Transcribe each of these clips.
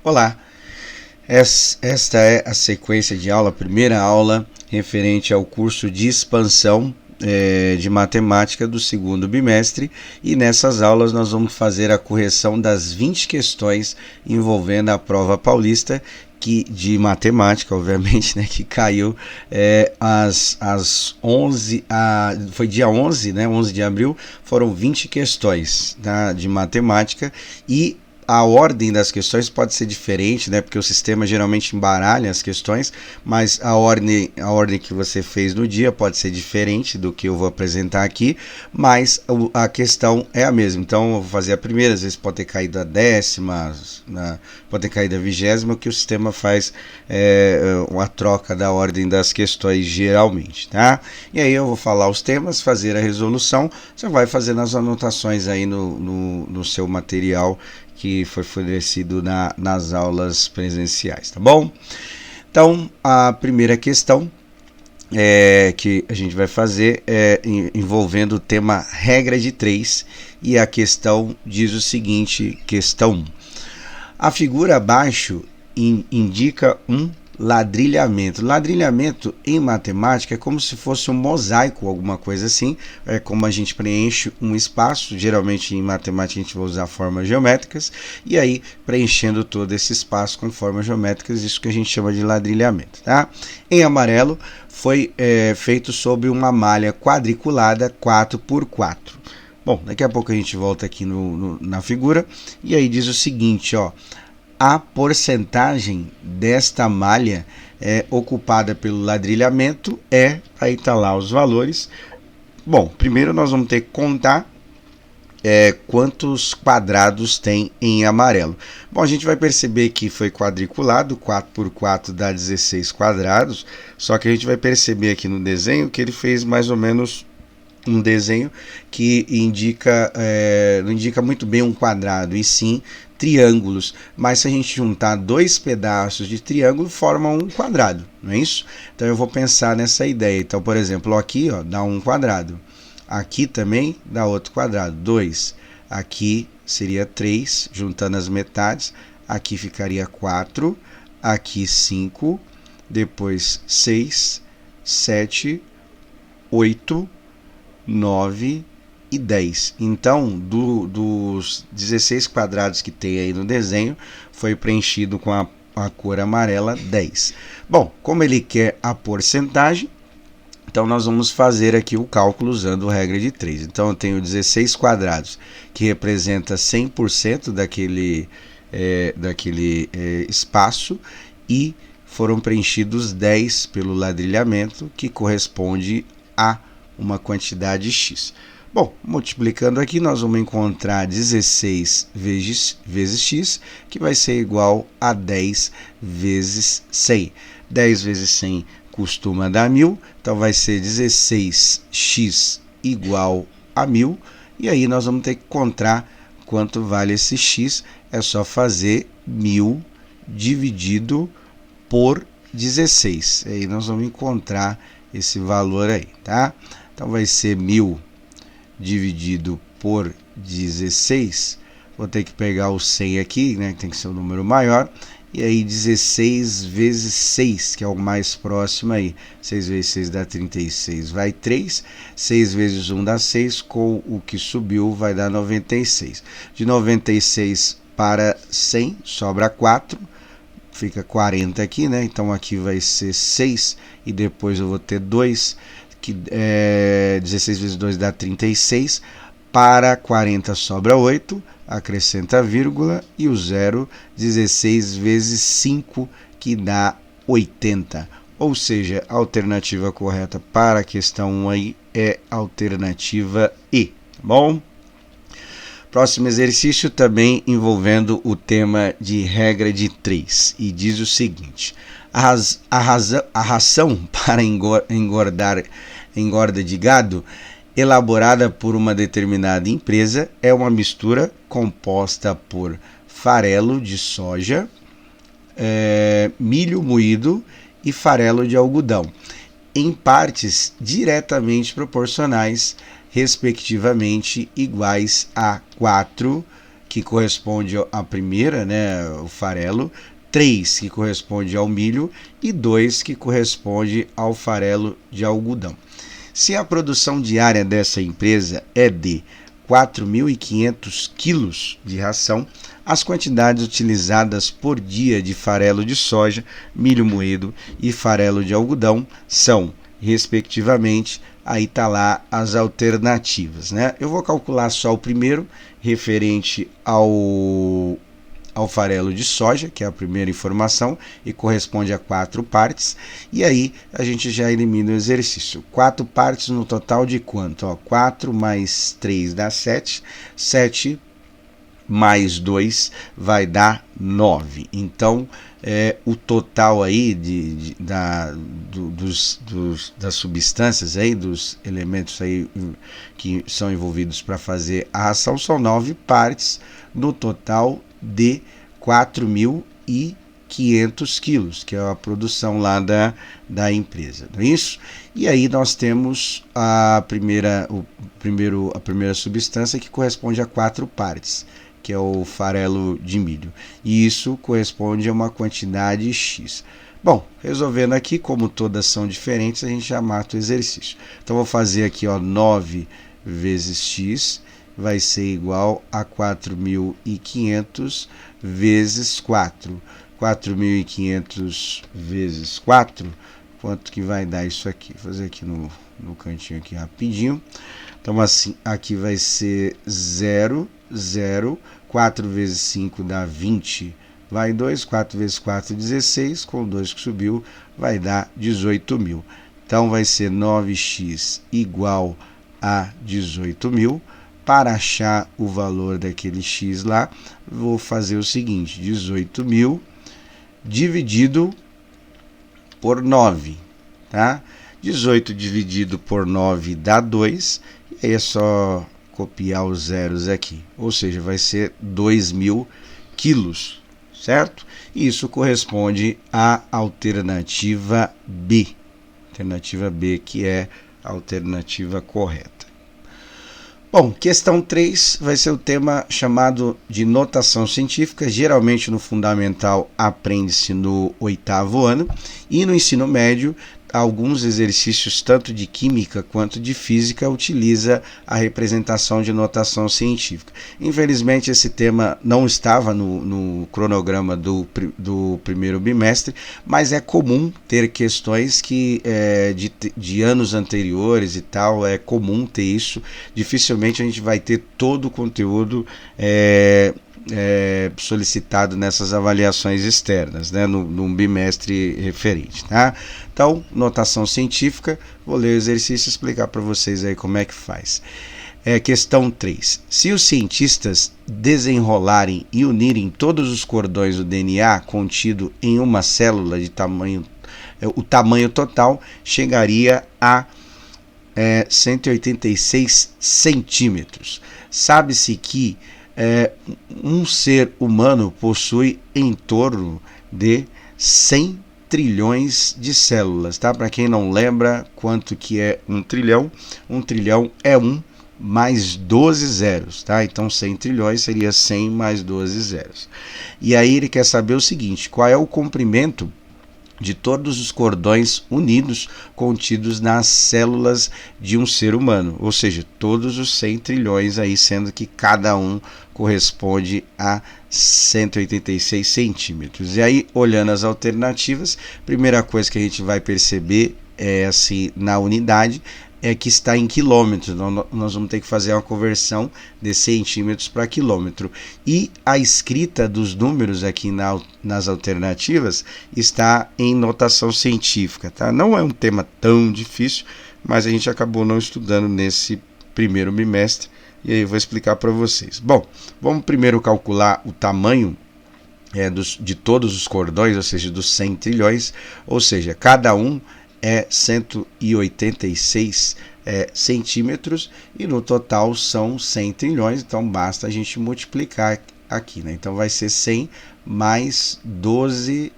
Olá, esta é a sequência de aula, a primeira aula referente ao curso de expansão de matemática do segundo bimestre, e nessas aulas nós vamos fazer a correção das 20 questões envolvendo a prova paulista de matemática, obviamente, né, que caiu às 11, foi dia 11, né, 11 de abril, foram 20 questões, tá, de matemática, e a ordem das questões pode ser diferente, né? Porque o sistema geralmente embaralha as questões, mas a ordem que você fez no dia pode ser diferente do que eu vou apresentar aqui, mas a questão é a mesma. Então eu vou fazer a primeira, às vezes pode ter caído a 10ª, pode ter caído a 20ª, que o sistema faz uma troca da ordem das questões geralmente, tá? E aí eu vou falar os temas, fazer a resolução, você vai fazendo as anotações aí no seu material que foi fornecido nas aulas presenciais, tá bom? Então, a primeira questão que a gente vai fazer envolvendo o tema regra de 3, e a questão diz o seguinte, questão 1. A figura abaixo indica um ladrilhamento. Ladrilhamento em matemática é como se fosse um mosaico, alguma coisa assim. É como a gente preenche um espaço. Geralmente em matemática a gente vai usar formas geométricas, e aí preenchendo todo esse espaço com formas geométricas, isso que a gente chama de ladrilhamento, tá? Em amarelo foi feito sobre uma malha quadriculada 4x4. Bom, daqui a pouco a gente volta aqui na figura, e aí diz o seguinte, ó: a porcentagem desta malha ocupada pelo ladrilhamento aí está lá os valores. Bom, primeiro nós vamos ter que contar quantos quadrados tem em amarelo. Bom, a gente vai perceber que foi quadriculado, 4x4 dá 16 quadrados, só que a gente vai perceber aqui no desenho que ele fez mais ou menos um desenho que não indica muito bem um quadrado, e sim triângulos, mas se a gente juntar dois pedaços de triângulo, formam um quadrado, não é isso? Então eu vou pensar nessa ideia. Então, por exemplo, aqui dá um quadrado, aqui também dá outro quadrado, 2, aqui seria 3, juntando as metades, aqui ficaria 4, aqui 5, depois 6, 7, 8, 9 e 10. Então, dos 16 quadrados que tem aí no desenho, foi preenchido com a cor amarela 10. Bom, como ele quer a porcentagem, então nós vamos fazer aqui o cálculo usando a regra de 3. Então eu tenho 16 quadrados, que representa 100% daquele espaço, e foram preenchidos 10 pelo ladrilhamento, que corresponde a uma quantidade x. Bom, multiplicando aqui, nós vamos encontrar 16 vezes x, que vai ser igual a 10 vezes 100. 10 vezes 100 costuma dar 1000, então vai ser 16x igual a 1000, e aí nós vamos ter que encontrar quanto vale esse x. É só fazer 1000 dividido por 16, aí nós vamos encontrar esse valor aí, tá? Então vai ser 1000 dividido por 16, vou ter que pegar o 100 aqui, né, que tem que ser um número maior, e aí 16 vezes 6, que é o mais próximo aí, 6 vezes 6 dá 36, vai 3, 6 vezes 1 dá 6, com o que subiu vai dar 96. De 96 para 100, sobra 4, fica 40 aqui, né, então aqui vai ser 6, e depois eu vou ter 2, que 16 vezes 2 dá 36, para 40 sobra 8, acrescenta a vírgula, e o zero, 16 vezes 5, que dá 80. Ou seja, a alternativa correta para a questão 1 aí é a alternativa E, tá bom? Próximo exercício também envolvendo o tema de regra de 3, e diz o seguinte: a ração para engorda de gado, elaborada por uma determinada empresa, é uma mistura composta por farelo de soja, milho moído e farelo de algodão, em partes diretamente proporcionais, respectivamente iguais a 4 que corresponde à primeira, né, o farelo, 3 que corresponde ao milho e 2 que corresponde ao farelo de algodão. Se a produção diária dessa empresa é de 4.500 quilos de ração, as quantidades utilizadas por dia de farelo de soja, milho moído e farelo de algodão são, respectivamente, aí está lá as alternativas, né? Eu vou calcular só o primeiro, referente ao farelo de soja, que é a primeira informação, e corresponde a 4 partes, e aí a gente já elimina o exercício. 4 partes no total de quanto? 4 mais 3 dá 7, 7 mais 2 vai dar 9. Então, o total aí das substâncias, aí, dos elementos aí que são envolvidos para fazer a ração são 9 partes, no total de 4.500 quilos, que é a produção lá da empresa, não é isso? E aí nós temos a primeira substância que corresponde a 4 partes, que é o farelo de milho, e isso corresponde a uma quantidade X. Bom, resolvendo aqui, como todas são diferentes, a gente já mata o exercício. Então vou fazer aqui 9 vezes X, vai ser igual a 4.500 vezes 4. 4.500 vezes 4, quanto que vai dar isso aqui? Vou fazer aqui no cantinho aqui rapidinho. Então assim, aqui vai ser 0, 0, 4 vezes 5 dá 20, vai 2, 4 vezes 4, 16, com 2 que subiu, vai dar 18.000. Então vai ser 9x igual a 18.000. Para achar o valor daquele x lá, vou fazer o seguinte: 18.000 dividido por 9, tá? 18 dividido por 9 dá 2, e aí é só copiar os zeros aqui, ou seja, vai ser 2.000 quilos, certo? Isso corresponde à alternativa B, que é a alternativa correta. Bom, questão 3 vai ser o tema chamado de notação científica. Geralmente no fundamental aprende-se no 8º ano, e no ensino médio alguns exercícios tanto de química quanto de física utiliza a representação de notação científica. Infelizmente esse tema não estava no cronograma do primeiro bimestre, mas é comum ter questões que de anos anteriores e tal, é comum ter isso. Dificilmente a gente vai ter todo o conteúdo solicitado nessas avaliações externas, né, num bimestre referente, tá? Então, notação científica, vou ler o exercício e explicar para vocês aí como é que faz. Questão 3. Se os cientistas desenrolarem e unirem todos os cordões do DNA contido em uma célula de tamanho, o tamanho total chegaria a 186 centímetros. Sabe-se que um ser humano possui em torno de 100 trilhões de células, tá? Para quem não lembra quanto que é 1 trilhão, 1 trilhão é 1 mais 12 zeros, tá? Então 100 trilhões seria 100 mais 12 zeros. E aí ele quer saber o seguinte: qual é o comprimento de todos os cordões unidos contidos nas células de um ser humano, ou seja, todos os 100 trilhões aí, sendo que cada um corresponde a 186 centímetros. E aí, olhando as alternativas, primeira coisa que a gente vai perceber é assim, na unidade, é que está em quilômetros. Então, nós vamos ter que fazer uma conversão de centímetros para quilômetro. E a escrita dos números aqui nas alternativas está em notação científica, tá? Não é um tema tão difícil, mas a gente acabou não estudando nesse primeiro bimestre, e aí eu vou explicar para vocês. Bom, vamos primeiro calcular o tamanho de todos os cordões, ou seja, dos 100 trilhões, ou seja, cada um é 186 centímetros, e no total são 100 trilhões, então basta a gente multiplicar aqui, né? Então vai ser 100 mais 12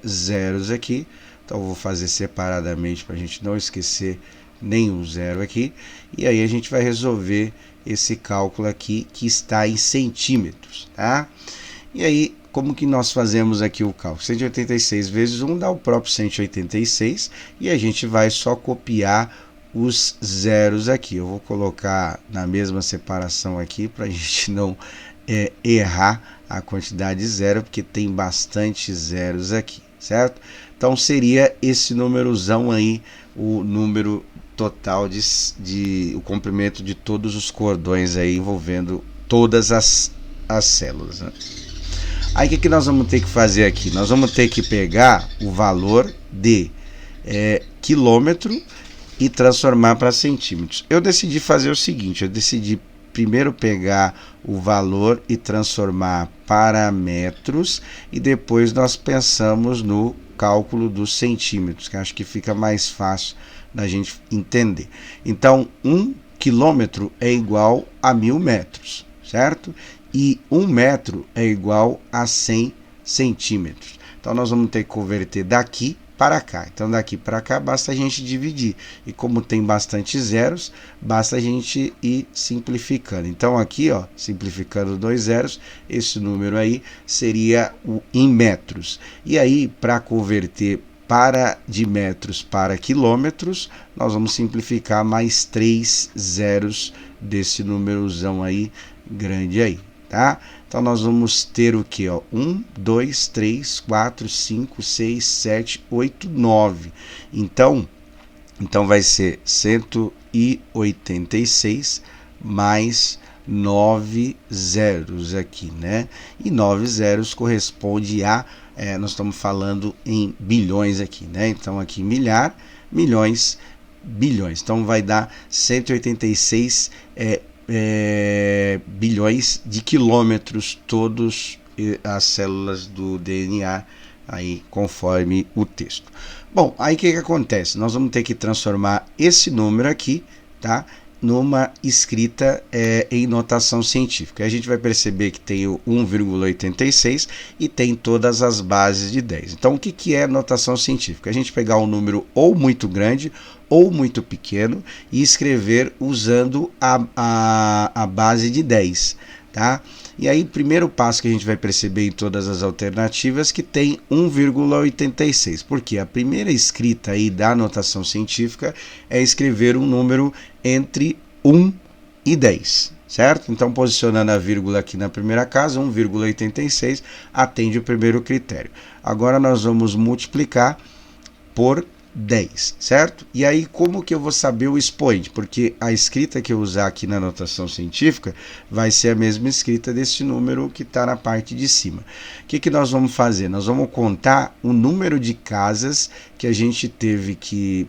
zeros aqui, então eu vou fazer separadamente para a gente não esquecer nenhum zero aqui, e aí a gente vai resolver esse cálculo aqui que está em centímetros, tá? E aí, como que nós fazemos aqui o cálculo? 186 vezes 1 dá o próprio 186 e a gente vai só copiar os zeros aqui. Eu vou colocar na mesma separação aqui para a gente não errar a quantidade zero, porque tem bastante zeros aqui, certo? Então seria esse númerozão aí, o número total o comprimento de todos os cordões aí envolvendo todas as células, né? Aí o que nós vamos ter que fazer aqui? Nós vamos ter que pegar o valor de quilômetro e transformar para centímetros. Eu decidi fazer o seguinte, eu decidi primeiro pegar o valor e transformar para metros e depois nós pensamos no cálculo dos centímetros, que acho que fica mais fácil da gente entender. Então, 1 quilômetro é igual a 1000 metros, certo? E 1 metro é igual a 100 centímetros. Então, nós vamos ter que converter daqui para cá. Então, daqui para cá, basta a gente dividir. E como tem bastante zeros, basta a gente ir simplificando. Então, aqui, ó, simplificando 2 zeros, esse número aí seria o em metros. E aí, para converter de metros para quilômetros, nós vamos simplificar mais 3 zeros desse númerozão aí, grande aí, tá? Então, nós vamos ter o que? 1, 2, 3, 4, 5, 6, 7, 8, 9. Então vai ser 186 mais 9 zeros aqui, né? E 9 zeros corresponde a, nós estamos falando em bilhões aqui, né? Então, aqui milhar, milhões, bilhões. Então, vai dar 186 bilhões de quilômetros todos as células do DNA aí conforme o texto. Bom, aí o que acontece? Nós vamos ter que transformar esse número aqui, tá, numa escrita em notação científica. A gente vai perceber que tem o 1,86 e tem todas as bases de 10. Então, o que é notação científica? A gente pegar um número ou muito grande ou muito pequeno e escrever usando a base de 10, tá? E aí, primeiro passo que a gente vai perceber em todas as alternativas que tem 1,86, porque a primeira escrita aí da notação científica é escrever um número entre 1 e 10, certo? Então, posicionando a vírgula aqui na primeira casa, 1,86 atende o primeiro critério. Agora, nós vamos multiplicar por 10, certo? E aí, como que eu vou saber o expoente? Porque a escrita que eu usar aqui na notação científica vai ser a mesma escrita desse número que está na parte de cima. O que nós vamos fazer? Nós vamos contar o número de casas que a gente teve que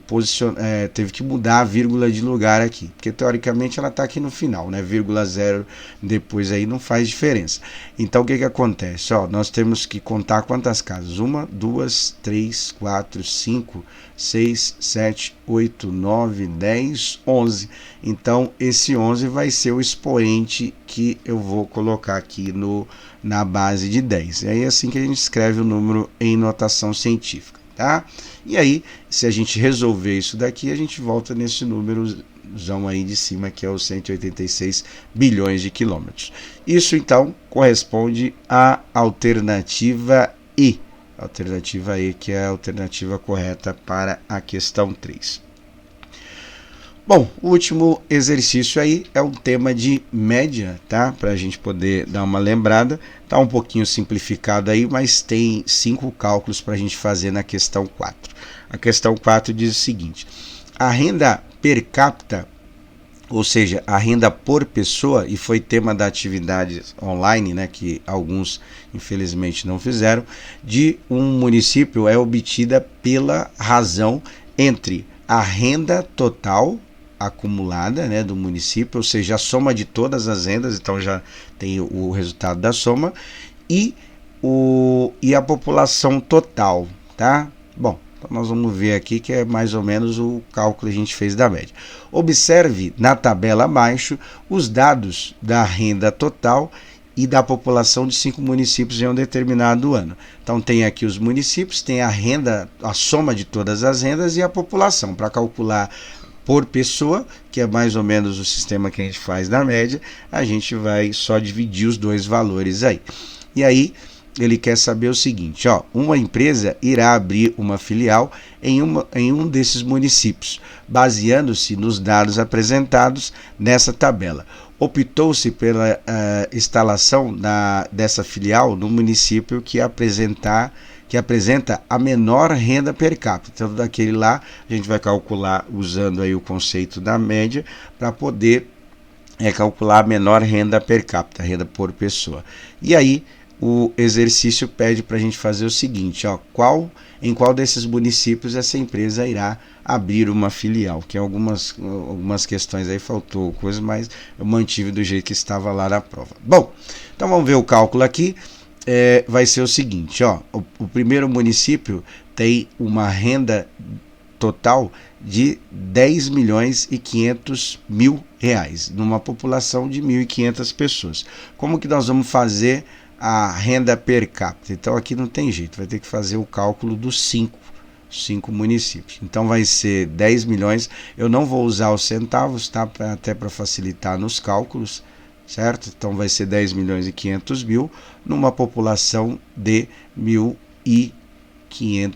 mudar a vírgula de lugar aqui, porque teoricamente ela está aqui no final, né? Vírgula zero depois aí não faz diferença. Então, o que acontece? Ó, nós temos que contar quantas casas? 1, 2, 3, 4, 5, 6, 7, 8, 9, 10, 11. Então, esse 11 vai ser o expoente que eu vou colocar aqui na base de 10. E aí é assim que a gente escreve o número em notação científica, tá? E aí, se a gente resolver isso daqui, a gente volta nesse númerozão aí de cima, que é os 186 bilhões de quilômetros. Isso, então, corresponde à alternativa I. Alternativa E, que é a alternativa correta para a questão 3. Bom, o último exercício aí é um tema de média, tá? Para a gente poder dar uma lembrada. Tá um pouquinho simplificado aí, mas tem 5 cálculos para a gente fazer na questão 4. A questão 4 diz o seguinte: a renda per capita, ou seja, a renda por pessoa, e foi tema da atividade online, né, que alguns infelizmente não fizeram, de um município é obtida pela razão entre a renda total acumulada, né, do município, ou seja, a soma de todas as rendas, então já tem o resultado da soma, e a população total, tá? Bom, então nós vamos ver aqui que é mais ou menos o cálculo que a gente fez da média. Observe na tabela abaixo os dados da renda total e da população de 5 municípios em um determinado ano. Então tem aqui os municípios, tem a renda, a soma de todas as rendas e a população. Para calcular por pessoa, que é mais ou menos o sistema que a gente faz na média, a gente vai só dividir os dois valores aí. E aí ele quer saber o seguinte, ó, uma empresa irá abrir uma filial em um desses municípios, baseando-se nos dados apresentados nessa tabela. Optou-se pela instalação dessa filial no município que apresenta a menor renda per capita. Então, daquele lá, a gente vai calcular usando aí o conceito da média para poder calcular a menor renda per capita, renda por pessoa. E aí, o exercício pede para a gente fazer o seguinte, ó, em qual desses municípios essa empresa irá abrir uma filial, que algumas questões aí faltou coisa, mas eu mantive do jeito que estava lá na prova. Bom, então vamos ver o cálculo aqui. Vai ser o seguinte, ó, o primeiro município tem uma renda total de 10 milhões e 500 mil reais, numa população de 1.500 pessoas. Como que nós vamos fazer a renda per capita? Então aqui não tem jeito, vai ter que fazer o cálculo dos 5 municípios. Então vai ser 10 milhões, eu não vou usar os centavos, tá? Até para facilitar nos cálculos, certo? Então vai ser 10 milhões e 500 mil numa população de 1.500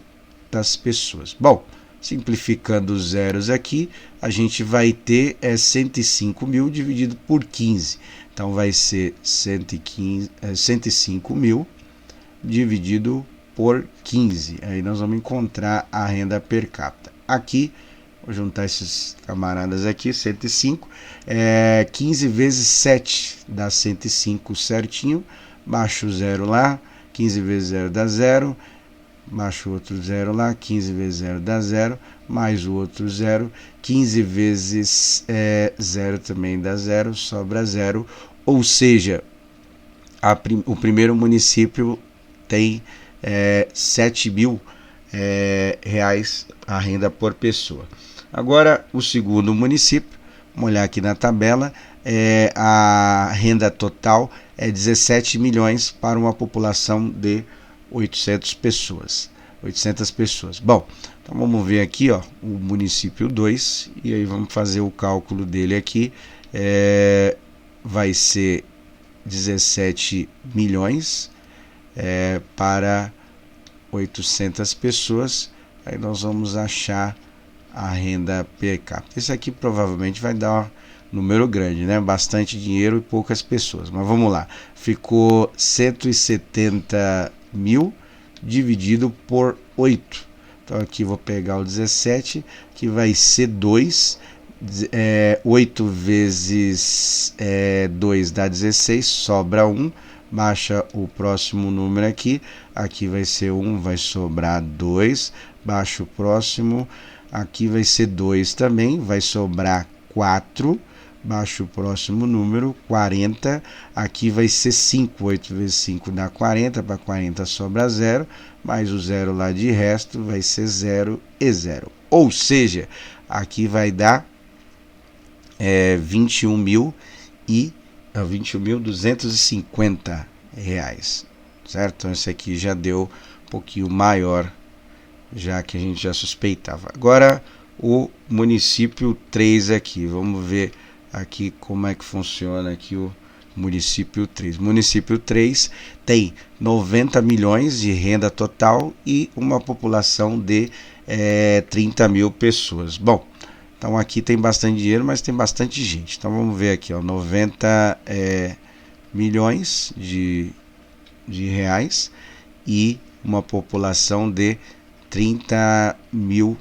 pessoas. Bom, simplificando os zeros aqui, a gente vai ter 105 mil dividido por 15. Então vai ser 105 mil dividido por 15. Aí nós vamos encontrar a renda per capita. Aqui, vou juntar esses camaradas aqui, 105. 15 vezes 7 dá 105 certinho. Baixa o zero lá. 15 vezes 0 dá 0. Baixa o outro zero lá, 15 vezes 0 dá 0, mais o outro 0, 15 vezes 0 também dá 0, sobra 0, ou seja, o primeiro município tem 7 mil reais a renda por pessoa. Agora, o segundo município, vamos olhar aqui na tabela, a renda total é 17 milhões para uma população de 800 pessoas. Bom, então vamos ver aqui, ó, o município 2, e aí vamos fazer o cálculo dele aqui. Vai ser 17 milhões para 800 pessoas. Aí nós vamos achar a renda per capita. Esse aqui provavelmente vai dar um número grande, né? Bastante dinheiro e poucas pessoas. Mas vamos lá. Ficou 170 mil dividido por 8. Então aqui vou pegar o 17, que vai ser 2. 8 vezes 2 dá 16, sobra 1. Baixa o próximo número aqui. Aqui vai ser 1, vai sobrar 2. Baixa o próximo. Aqui vai ser 2 também, vai sobrar 4. Baixa o próximo número, 40. Aqui vai ser 5. 8 vezes 5 dá 40. Para 40 sobra 0. Mais o 0 lá de resto vai ser 0 e 0. Ou seja, aqui vai dar 21.250 reais. Certo? Então esse aqui já deu um pouquinho maior, já que a gente já suspeitava. Agora o município 3 aqui, vamos ver aqui como é que funciona aqui o município 3. Município 3 tem 90 milhões de renda total e uma população de 30 mil pessoas. Bom, então aqui tem bastante dinheiro, mas tem bastante gente. Então vamos ver aqui, ó, 90 milhões de reais e uma população de 30 mil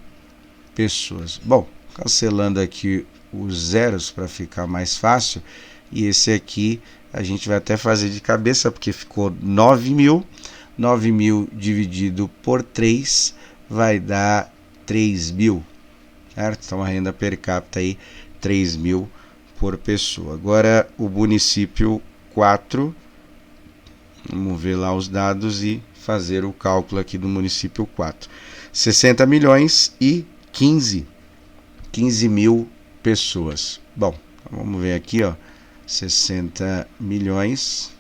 pessoas. Bom, cancelando aqui os zeros para ficar mais fácil, e esse aqui a gente vai até fazer de cabeça, porque ficou 9 mil. 9 mil dividido por 3 vai dar 3 mil, certo? Então a renda per capita aí 3 mil por pessoa. Agora o município 4, vamos ver lá os dados e fazer o cálculo aqui do município 4. 60 milhões e 15 mil pessoas. Bom, vamos ver aqui, ó, 60 milhões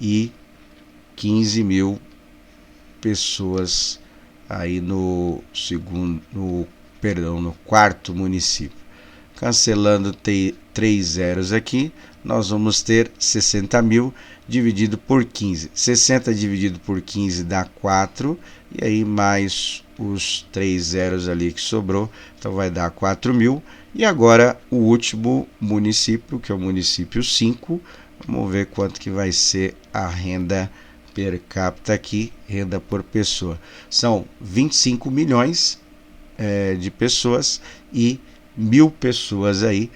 e 15 mil pessoas aí no no quarto município. Cancelando 3 zeros aqui, nós vamos ter 60 mil dividido por 15. 60 dividido por 15 dá 4, e aí mais os 3 zeros ali que sobrou, então vai dar 4 mil. E agora o último município, que é o município 5, vamos ver quanto que vai ser a renda per capita aqui, renda por pessoa. São 25 milhões de pessoas e 1.000 pessoas aí.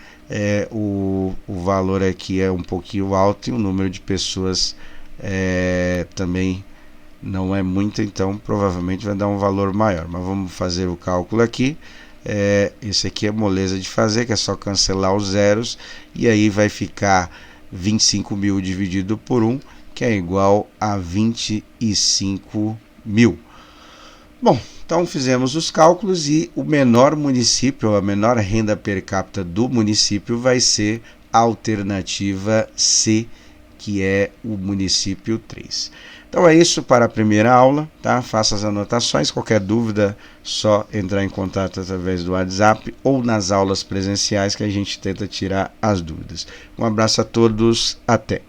O valor aqui é um pouquinho alto e o número de pessoas também não é muito, então provavelmente vai dar um valor maior, mas vamos fazer o cálculo aqui. Esse aqui é moleza de fazer, que é só cancelar os zeros, e aí vai ficar 25 mil dividido por 1, que é igual a 25 mil. Bom, então fizemos os cálculos e o menor município, a menor renda per capita do município vai ser a alternativa C, que é o município 3. Então é isso para a primeira aula, tá? Faça as anotações, qualquer dúvida só entrar em contato através do WhatsApp ou nas aulas presenciais que a gente tenta tirar as dúvidas. Um abraço a todos, até!